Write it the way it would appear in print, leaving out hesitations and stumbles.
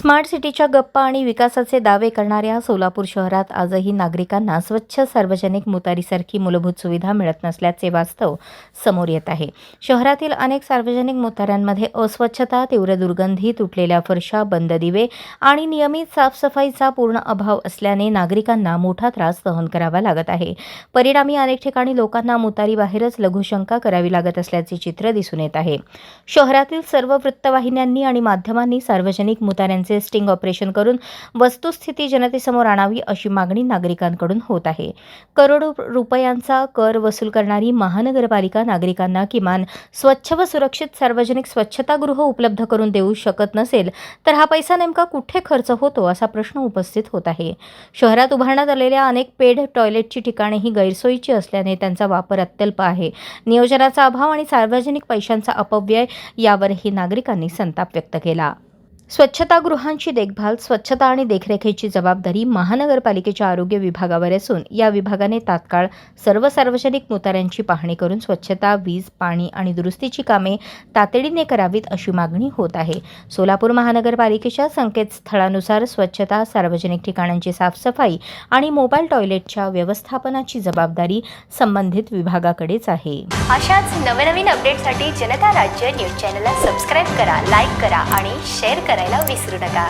Smart सिटीच्या गप्पा आणि विकासाचे दावे करणाऱ्या सोलापूर शहरात आजही नागरिकांना स्वच्छ सार्वजनिक मुतारीसारखी मूलभूत सुविधा मिळत नसल्याचे वास्तव समोर येत आहे। शहरातील अनेक सार्वजनिक मुताऱ्यांमध्ये अस्वच्छता, तीव्र दुर्गंधी, तुटलेल्या फरशा, बंद दिवे आणि नियमित साफसफाईचा पूर्ण अभाव असल्याने नागरिकांना मोठा त्रास सहन करावा लागत आहे। परिणामी अनेक ठिकाणी लोकांना मुतारीबाहेरच लघुशंका करावी लागत असल्याचे चित्र दिसून येत आहे। शहरातील सर्व वृत्तवाहिन्यांनी आणि माध्यमांनी सार्वजनिक मुताऱ्यांचे स्टिंग ऑपरेशन करून वस्तुस्थिती जनतेसमोर आणावी अशी मागणी नागरिकांकडून होत आहे। करोडो रुपयांचा कर वसूल करणारी महानगरपालिका नागरिकांना किमान स्वच्छ व सुरक्षित सार्वजनिक स्वच्छतागृह उपलब्ध करून देऊ शकत नसेल तर हा पैसा नेमका कुठे खर्च होतो असा प्रश्न उपस्थित होत आहे। शहरात उभारण्यात आलेल्या अनेक पेड टॉयलेटची ठिकाणे ही गैरसोयीची असल्याने त्यांचा वापर अत्यल्प आहे। नियोजनाचा अभाव आणि सार्वजनिक पैशांचा अपव्यय यावरही नागरिकांनी संताप व्यक्त केला। स्वच्छतागृहांची देखभाल, स्वच्छता आणि देखरेखीची जबाबदारी महानगरपालिकेच्या आरोग्य विभागावर असून या विभागाने तात्काळ सर्व सार्वजनिक मुताऱ्यांची पाहणी करून स्वच्छता, वीज, पाणी आणि दुरुस्तीची कामे तातडीने करावीत अशी मागणी होत आहे। सोलापूर महानगरपालिकेच्या संकेतस्थळानुसार स्वच्छता, सार्वजनिक ठिकाणांची साफसफाई आणि मोबाईल टॉयलेटच्या व्यवस्थापनाची जबाबदारी संबंधित विभागाकडेच आहे। अशाच नवनवीन अपडेटसाठी जनता राज्य न्यूज चॅनलला सबस्क्राईब करा, लाईक करा आणि शेअर करायला विसरू नका।